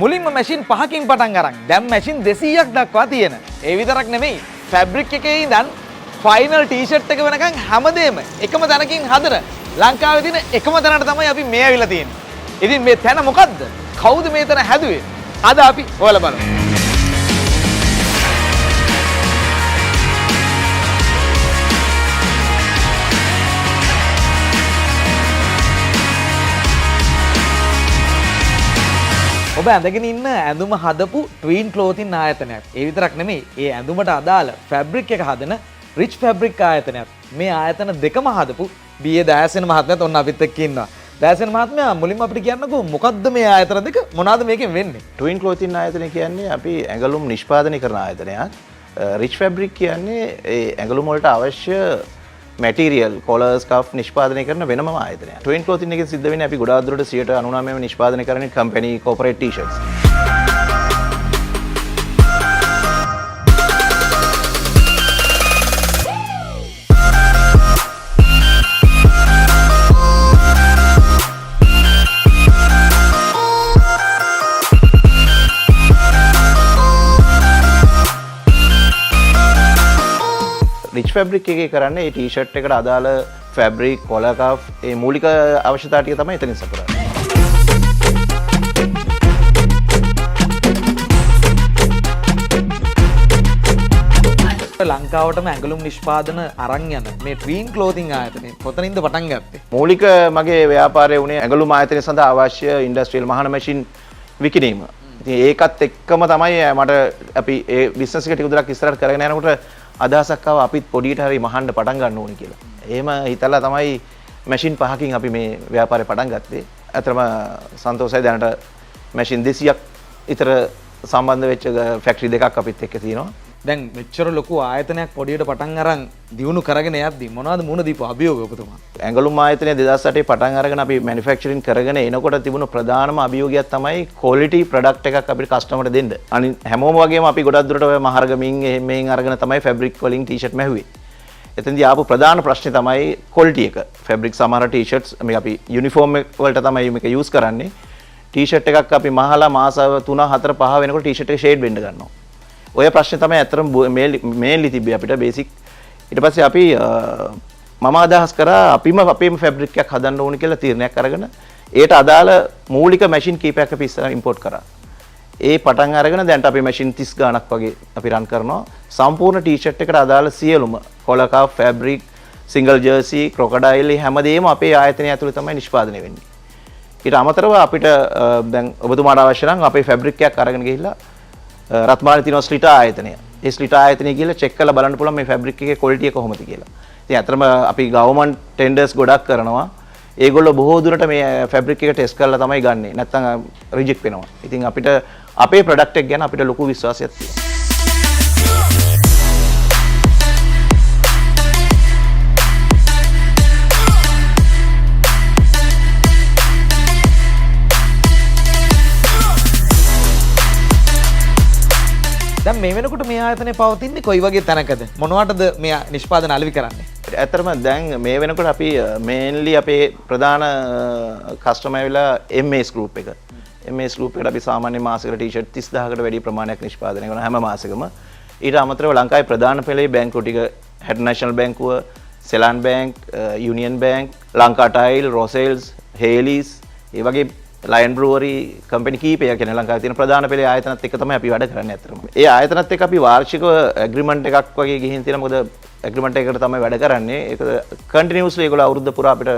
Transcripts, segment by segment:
මුලින්ම මැෂින් 5කින් පටන් අරන් දැන් මැෂින් 200ක් දක්වා තියෙන. ඒ විතරක් නෙමෙයි ෆැබ්‍රික් එකේ ඉඳන් ෆයිනල් ටී-ෂර්ට් එක වෙනකන් හැමදේම එකම තැනකින් හදන ලංකාවේ තියෙන එකම තැනට තමයි අපි මේ ඇවිල්ලා තියෙන්නේ. ඉතින් මේ තැන මොකද්ද? කවුද මේ තැන හැදුවේ? අද අපි හොයලා බලමු. ඔබ ඇඳගෙන ඉන්න ඇඳුම හදපු ට්වීන් ක්ලෝතින් ආයතනයක්. ඒ විතරක් නෙමෙයි ඒ ඇඳුමට අදාළ ෆැබ්‍රික් එක හදන රිච් ෆැබ්‍රික් ආයතනයක්. මේ ආයතන දෙකම හදපු බී.ඒ. දයාසේන මහත්මයාත් ඔන්න අපිත් එක්ක ඉන්නවා. දයාසේන මහත්මයා මුලින්ම අපිට කියන්නකෝ මොකද්ද මේ ආයතන දෙක? මොනවාද මේකෙන් වෙන්නේ? ට්වින් ක්ලෝතින් ආයතනය කියන්නේ අපි ඇඟලුම් නිෂ්පාදනය කරන ආයතනයක්. රිච් ෆැබ්‍රික් කියන්නේ ඒ ඇඟලුම් වලට අවශ්‍ය මැටීරියල් කොලර්ස් කෆ් නිෂ්පාදනය කරන වෙනම ආයතනයක්. ට්වින් ක්ලෝතින් එකෙන් සිද්ධ වෙන්නේ අපි ගොඩාක් දුරට 99%ම නිෂ්පාදනය කරන්නේ company corporate T-shirts. Reach fabric එකේ කරන්නේ ඒ ටී-ෂර්ට් එකට අදාළ ෆැබ්‍රික්, කොලර් කෆ් ඒ මූලික අවශ්‍යතා ටික තමයි එතනින් සපුරන්නේ. ලංකාවටම ඇඟලුම් නිෂ්පාදන අරන් යන මේ ට්වීන් ක්ලෝතින් ආයතනය කොතනින්ද පටන් ගත්තේ? මූලික මගේ ව්‍යාපාරය වුණේ ඇඟලුම් ආයතනය සඳහා අවශ්‍ය ඉන්ඩස්ට්‍රියල් මහන මැෂින් විකිණීම. ඉතින් ඒකත් එක්කම තමයි මට අපි ඒ බිස්නස් එක ටික දුරක් ඉස්සරහට කරගෙන යනකොට අදහසක් ආවා අපිත් පොඩියට හරි මහන්න පටන් ගන්න ඕනේ කියලා. එහෙම හිතලා තමයි මැෂින් 5කින් අපි මේ ව්‍යාපාරේ පටන් ගත්තේ. අතරම සන්තෝෂයි දැනට මැෂින් 200ක් විතර සම්බන්ධ වෙච්ච ෆැක්ටරි දෙකක් අපිත් එක්ක තියෙනවා. දැන් මෙච්චර ලොකු ආයතනයක් පොඩියට පටන් අරන් දියුණු කරගෙන යද්දි මොනවද මුණ දීපු අභියෝග ඔබතුමා? ඇඟලුම් ආයතනය 2008 පටන් අරගෙන අපි මැනුෆැක්චරින් කරගෙන එනකොට තිබුණු ප්‍රධානම අභියෝගයක් තමයි ක්වොලිටි ප්‍රොඩක්ට් එකක් අපිට කස්ටමර්ට දෙන්න. අනිත් හැමෝම වගේම අපි ගොඩක් දුරට ඔය මහරගමින් එහෙම අරගෙන තමයි ෆැබ්‍රික් වලින් ටී-ෂර්ට් මැහුවේ. එතෙන්දී ආපු ප්‍රධාන ප්‍රශ්නේ තමයි ක්වොලිටි එක. ෆැබ්‍රික් සමහර ටී-ෂර්ට්ස් මේ අපි යුනිෆෝම් වලට තමයි මේක යූස් කරන්නේ. ටී-ෂර්ට් එකක් අපි මහලා මාස 3 4 5 වෙනකොට ටී-ෂර්ට් එක ෂේඩ් වෙන්න ගන්නවා. ඔය ප්‍රශ්නේ තමයි අතරම මේන්ලි තිබ්බේ අපිට බේසික්. ඊට පස්සේ අපි මම අදහස් කරා අපිම අපේම ෆැබ්‍රික් එකක් හදන්න ඕනේ කියලා තීරණයක් අරගෙන ඒට අදාළ මූලික මැෂින් කීපයක් අපි ඉස්සරහ ඉම්පෝට් කරා. ඒ පටන් අරගෙන දැන්ට අපි මැෂින් 30 ගාණක් වගේ අපි රන් කරනවා. සම්පූර්ණ ටී-ෂර්ට් එකට අදාළ සියලුම කොලර් කෆ්, ෆැබ්‍රික්, සිංගල් ජර්සි, ක්‍රොකොඩයිල් හැමදේම අපේ ආයතනය ඇතුළේ තමයි නිෂ්පාදනය වෙන්නේ. ඊට අමතරව අපිට දැන් ඔබතුමාට අවශ්‍ය නම් අපේ ෆැබ්‍රික් එකක් අරගෙන ගිහිල්ලා රත්මාලේ තියෙන ස්ලිටා ආයතනය. ඒ ස්ලිටා ආයතනය කියලා චෙක් කරලා බලන්න පුළුවන් මේ ෆැබ්‍රික් එකේ ක්වොලිටි එක කොහොමද කියලා. ඉතින් අතරම අපි ගවර්න්මන්ට් ටෙන්ඩර්ස් ගොඩක් කරනවා. ඒගොල්ලෝ බොහෝ දුරට මේ ෆැබ්‍රික් එක ටෙස්ට් කරලා තමයි ගන්නෙ. නැත්නම් රිජෙක්ට් වෙනවා. ඉතින් අපිට අපේ ප්‍රොඩක්ට් එක ගැන අපිට ලොකු විශ්වාසයක් තියෙනවා. දැන් මේ වෙනකොට මේ ආයතනය පවතින්නේ කොයි වගේ තැනකද? මොනවටද මේ නිෂ්පාදන අලෙවි කරන්නේ? ඇත්තටම දැන් මේ වෙනකොට අපි මේන්ලි අපේ ප්‍රධාන කස්ටමර් ඇවිල්ලා MS ගෲප් එක. MS ගෲප් එකට අපි සාමාන්‍ය මාසෙකට ටී-ෂර්ට් 30000කට වැඩි ප්‍රමාණයක් නිෂ්පාදනය කරන හැම මාසෙකම. ඊට අමතරව ලංකාවේ ප්‍රධාන පෙළේ බැංකු ටික හෙඩ් නැෂනල් බැංකුව, සෙලාන් බැංක්, යුනියන් බැංක්, ලංකා ටයිල්, රොසෙල්ස්, හේලිස්, ඒ වගේ ලයන් බ්‍රූවරි කම්පැනි කීපයක් කියන ලංකාවේ තියෙන ප්‍රධාන පෙළේ ආයතනත් එක්ක තමයි අපි වැඩ කරන්නේ අතරම. ඒ ආයතනත් එක්ක අපි වාර්ෂිකව ඇග්‍රීමන්ට් එකක් වගේ ගිහින් තියෙනවා. මොකද ඇග්‍රීමන්ට් එකකට තමයි වැඩ කරන්නේ. ඒක කන්ටිනියුස්ලි ඒගොල්ලෝ අවුරුද්ද පුරා අපිට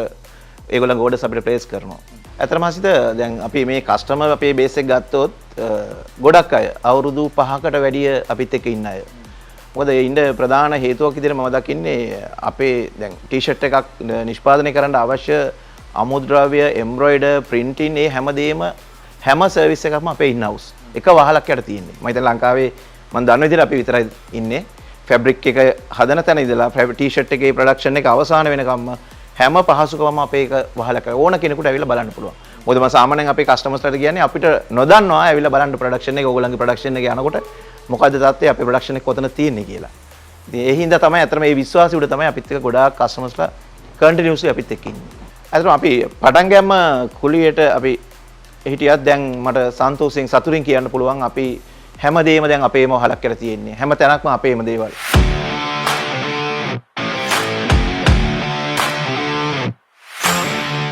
ඒගොල්ලන්ගේ ඕඩර්ස් අපිට ප්ලේස් කරනවා. අතරම හසිත දැන් අපි මේ කස්ටමර් අපේ බේස් එක ගත්තොත් ගොඩක් අය අවුරුදු 5කට වැඩිය අපිත් එක්ක ඉන්න අය. මොකද ඒ ඉන්න ප්‍රධාන හේතුවක් විදිහට මම දකින්නේ අපේ දැන් ටී-ෂර්ට් එකක් නිෂ්පාදනය කරන්න අවශ්‍ය අමුද්‍රව්‍ය, එම්බ්‍රොයිඩර්, ප්‍රින්ටින් ඒ හැමදේම හැම සර්විස් එකක්ම අපේ ඉන් හවුස්. එක වහලක් යට තියෙන්නේ. මම හිතන්නේ ලංකාවේ මම දන්න විදිහට අපි විතරයි ඉන්නේ. ෆැබ්‍රික් එක හදන තැන ඉඳලා ටී-ෂර්ට් එකේ ප්‍රොඩක්ෂන් එක අවසාන වෙනකම්ම හැම පහසුකමම අපේ එක වහලක ඕන කෙනෙකුට ඇවිල්ලා බලන්න පුළුවන්. මොකද මම සාමාන්‍යයෙන් අපේ කස්ටමර්ස්ලාට කියන්නේ අපිට නොදන්නවා ඇවිල්ලා බලන්න ප්‍රොඩක්ෂන් එක ඕගොල්ලන්ගේ ප්‍රොඩක්ෂන් එක යනකොට මොකද්ද තත්ත්වය අපේ ප්‍රොඩක්ෂන් එක කොතන තියෙන්නේ කියලා. ඉතින් ඒ හින්දා තමයි අතන මේ විශ්වාසය උඩ තමයි අපිත් එක්ක ගොඩාක් කස්ටමර්ස්ලා කන්ටිනියුස්ලි අපිත් එක්ක ඉන්නේ. අතන අපි පටන් ගෑම කුලියට අපි හිටියත් දැන් මට සන්තෝෂයෙන් සතුටින් කියන්න පුළුවන් අපි හැමදේම දැන් අපේම වහලක් කරලා තියෙන්නේ. හැම තැනක්ම අපේම දේවල්.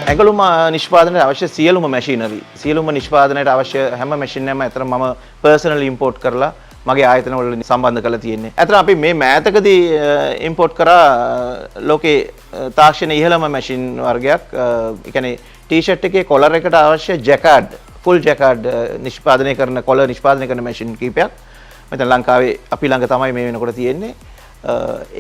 ඇඟලුම නිෂ්පාදනයට අවශ්‍ය සියලුම මැෂිනරි සියලුම නිෂ්පාදනයට අවශ්‍ය හැම මැෂින් එකක්ම අතර මම පර්සනලි ඉම්පෝට් කරලා මගේ ආයතන වල සම්බන්ධ කරලා තියෙන්නේ. අතන අපි මේ මෑතකදී ඉම්පෝට් කරා ලෝකේ තාක්ෂණ ඉහළම මැෂින් වර්ගයක්. ඒ කියන්නේ ටී-ෂර්ට් එකේ කොලර් එකට අවශ්‍ය ජැකාඩ් ෆුල් ජැකාඩ් නිෂ්පාදනය කරන කොලර් නිෂ්පාදනය කරන මැෂින් කීපයක් මෙතන ලංකාවේ අපි ළඟ තමයි මේ වෙනකොට තියෙන්නේ.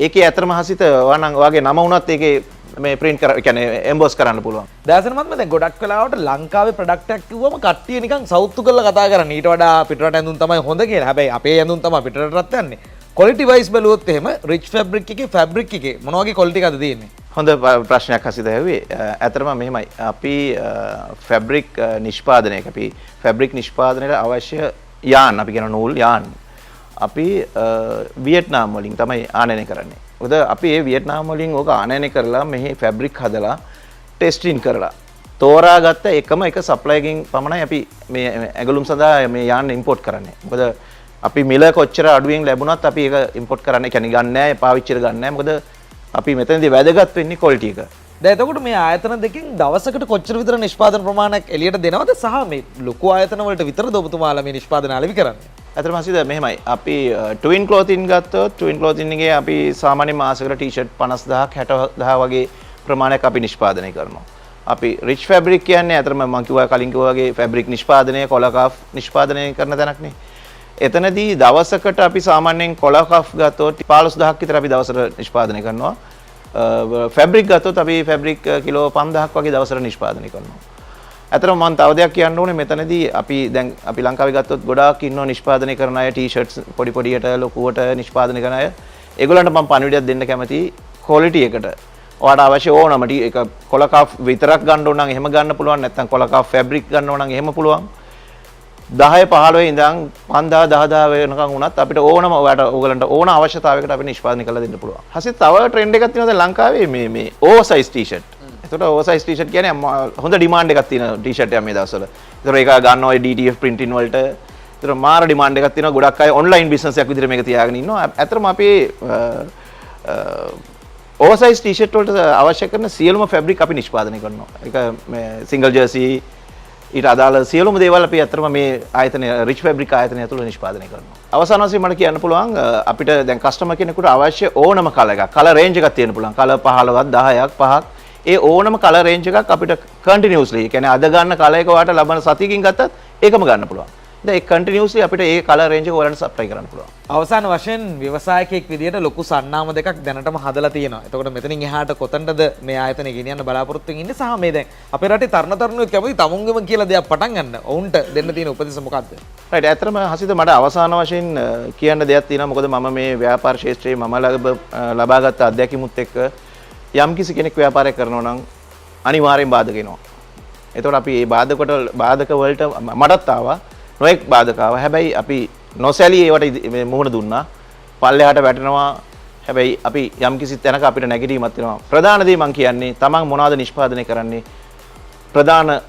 ඒකේ ඇත්තම හසිත ඔයාගේ නම වුණත් ඒකේ මේ print කර කියන්නේ emboss කරන්න පුළුවන්. දැසන මත්ම දැන් ගොඩක් වෙලාවට ලංකාවේ ප්‍රොඩක්ට් එකක් කිව්වම කට්ටිය නිකන් සවුත්තු කරලා කතා කරන්නේ. ඊට වඩා පිටරට ඇඳුම් තමයි හොඳ කියලා. හැබැයි අපේ ඇඳුම් තමයි පිටරටත් යන්නේ. quality wise බැලුවොත් එහෙම rich fabric එකේ fabric එකේ මොන වගේ quality එකක්ද තියෙන්නේ? හොඳ ප්‍රශ්නයක් හසිත ඇහුවේ. ඇත්තටම මෙහෙමයි. අපි fabric නිෂ්පාදනයක අපි fabric නිෂ්පාදනයට අවශ්‍ය යාන් අපි කියන නූල් යාන් අපි වියට්නාම් වලින් තමයි ආනයනය කරන්නේ. මොකද අපි ඒ වියට්නාම් වලින් ඕක ආනයනය කරලා මෙහි ෆැබ්‍රික් හදලා ටෙස්ටින් කරලා තෝරාගත්ත එකම එක සප්ලයර් එකකින් පමණයි අපි මේ ඇඟලුම් සඳහා මේ යාන් ඉම්පෝට් කරන්නේ. මොකද අපි මිල කොච්චර අඩුවෙන් ලැබුණත් අපි ඒක ඉම්පෝට් කරන්න කියන්නේ ගන්න නැහැ, පාවිච්චියට ගන්න නැහැ. මොකද අපි මෙතනදී වැදගත් වෙන්නේ ක්වොලිටි එක. දැන් එතකොට මේ ආයතන දෙකෙන් දවසකට කොච්චර විතර නිෂ්පාදන ප්‍රමාණයක් එළියට දෙනවද සහ මේ ලොකු ආයතන වලට විතරද ඔබතුමාලා මේ නිෂ්පාදන අලෙවි කරන්නේ? ඇත්තටම හසිත මෙහෙමයි. අපි ට්වින් ක්ලොතින් ගත්තොත් ට්වින් ක්ලොතින් එකේ අපි සාමාන්‍ය මාසෙකට ටී-ෂර්ට් 50000ක් 60000 වගේ ප්‍රමාණයක් අපි නිෂ්පාදනය කරනවා. අපි රිච් ෆැබ්‍රික් කියන්නේ ඇත්තටම මම කිව්වා කලින් කිව්වා වගේ ෆැබ්‍රික් නිෂ්පාදනය කොලකාෆ් නිෂ්පාදනය කරන තැනක්නේ. එතනදී දවසකට අපි සාමාන්‍යයෙන් කොලකාෆ් ගත්තොත් 15000ක් විතර අපි දවසට නිෂ්පාදනය කරනවා. ෆැබ්‍රික් ගත්තොත් අපි ෆැබ්‍රික් කිලෝ 5000ක් වගේ දවසට නිෂ්පාදනය කරනවා. ඇත්තටම මම තව දෙයක් කියන්න ඕනේ මෙතනදී අපි දැන් අපි ලංකාවේ ගත්තොත් ගොඩාක් ඉන්නවා නිෂ්පාදනය කරන අය ටී-ෂර්ට්ස් පොඩි පොඩියට ලොකුවට නිෂ්පාදනය කරන අය. ඒගොල්ලන්ට මම පණිවිඩයක් දෙන්න කැමතියි ක්වොලිටි එකට. ඔයාලට අවශ්‍ය ඕනම ඒක කොලකාෆ් විතරක් ගන්න ඕන නම් එහෙම ගන්න පුළුවන්. නැත්නම් කොලකාෆ් ෆැබ්‍රික් ගන්න ඕන නම් එහෙම පුළුවන්. 10 15 ඉඳන් 5000 10000 වෙනකන් වුණත් අපිට ඕනම ඔයාලට ඕගලන්ට ඕන අවශ්‍යතාවයකට අපි නිෂ්පාදනය කරලා දෙන්න පුළුවන්. හසිත තව ට්‍රෙන්ඩ් එකක් තියෙනවා දැන් ලංකාවේ මේ ඕවර්සයිස් ටී-ෂර්ට්. ඒකට ඕවර්සයිස් ටී-ෂර්ට් කියන්නේ හොඳ ඩිමාන්ඩ් එකක් තියෙන ටී-ෂර්ට් එකක් මේ දවස්වල. ඒතර ඒක ගන්න ඔය DTF printing වලට ඒතර මාර ඩිමාන්ඩ් එකක් තියෙනවා. ගොඩක් අය ඔන්ලයින් බිස්නස් එකක් විදිහට මේක තියාගෙන ඉන්නවා. ඇත්තටම අපි ඕවර්සයිස් ටී-ෂර්ට් වලට අවශ්‍ය කරන සියලුම ෆැබ්‍රික් අපි නිෂ්පාදනය කරනවා. ඒක මේ සිංගල් ජර්සි ඊට අදාළ සියලුම දේවල් අපි අතරම මේ ආයතනය රිච් ෆැබ්‍රික් ආයතනය ඇතුළේ නිෂ්පාදනය කරනවා. අවසාන වශයෙන් මට කියන්න පුළුවන් අපිට දැන් කස්ටමර් කෙනෙකුට අවශ්‍ය ඕනම කලර් එකක් කලර් රේන්ජ් එකක් තියෙන්න පුළුවන්. කලර් 15ක් 10ක් 5ක් ඒ ඕනම කලර් රේන්ජ් එකක් අපිට කන්ටිනියුස්ලි ඒ කියන්නේ අද ගන්න කලර් එක ඔයාලට ලබන සතියකින් ගත්තත් ඒකම ගන්න පුළුවන්. දැන් ඒ කන්ටිනියුස්ලි අපිට ඒ කලර් රේන්ජ් එක ඔයාලට සප්ලයි කරන්න පුළුවන්. අවසාන වශයෙන් ව්‍යවසායකයෙක් විදියට ලොකු සන්නාම දෙකක් දැනටම හදලා තියෙනවා. එතකොට මෙතනින් එහාට කොතනටද මේ ආයතනය ගෙනියන්න බලාපොරොත්තු වෙන්නේ ඉන්නේ සහ මේ දැන් අපේ රටේ තරුණ තරුණියෝ කැමති තමුන්ගම කියලා දෙයක් පටන් ගන්න. ඔවුන්ට දෙන්න තියෙන උපදෙස් මොකක්ද? රයිට් ඇත්තටම හසිත මට අවසාන වශයෙන් කියන්න දෙයක් තියෙනවා. මොකද මම මේ ව්‍යාපාර ශාස්ත්‍රයේ මම ලබාගත් අත්දැකීමුත් එක්ක යම් කිසි කෙනෙක් ව්‍යාපාරයක් කරනවා නම් අනිවාර්යෙන් බාධක එනවා. එතකොට අපි මේ බාධක වලට මටත් ආවා. නොඑක් බාධක ආවා. හැබැයි අපි නොසැලී ඒවට මුහුණ දුන්නා. පල්ලෙහාට වැටෙනවා. හැබැයි අපි යම් කිසි තැනක අපිට නැගිටීමක් වෙනවා. ප්‍රධාන දේ මම කියන්නේ තමන් මොනවද නිෂ්පාදනය කරන්නේ? ප්‍රධාන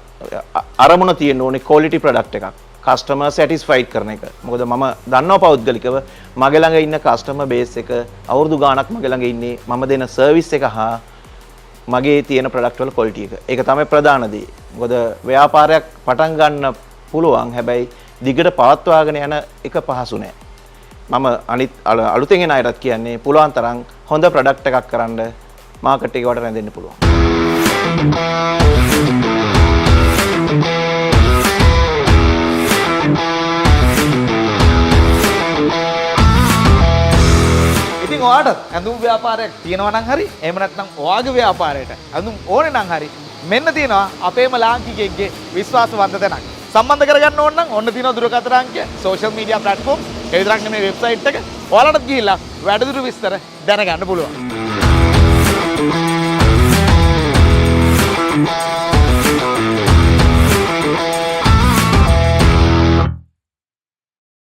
අරමුණ තියෙන්න ඕනේ ක්වොලිටි ප්‍රොඩක්ට් එකක්. කස්ටමර් සැටිස්ෆයිඩ් කරන එක. මොකද මම දන්නවා පෞද්ගලිකව මගේ ළඟ ඉන්න කස්ටමර් බේස් එක අවුරුදු ගාණක් මගේ ළඟ ඉන්නේ මම දෙන සර්විස් එක හා මගේ තියෙන ප්‍රොඩක්ට් වල ක්වොලිටි එක. ඒක තමයි ප්‍රධාන දේ. මොකද ව්‍යාපාරයක් පටන් ගන්න පුළුවන්. හැබැයි දිගට පවත්වාගෙන යන එක පහසු නෑ. මම අනිත් අලුතෙන් එන අයටත් කියන්නේ පුළුවන් තරම් හොඳ ප්‍රොඩක්ට් එකක් කරන්න මාකට් එකකට රැඳෙන්න පුළුවන්. ඉතින් ඔයාට ඇඳුම් ව්‍යාපාරයක් තියෙනවා නම් හරි එහෙම නැත්නම් ඔයාගේ ව්‍යාපාරයට ඇඳුම් ඕනේ නම් හරි මෙන්න තියෙනවා අපේම ලාංකිකයෙක්ගේ විශ්වාසවන්ත තැනක්. සම්බන්ධ කරගන්න ඕන නම් ඔන්න තියෙනවා දුරකථන අංකය, social media platform, ඒ විතරක් නෙමෙයි වෙබ්සයිට් එක. ඔයාලට ගිහිල්ලා වැඩිදුර විස්තර දැනගන්න පුළුවන්.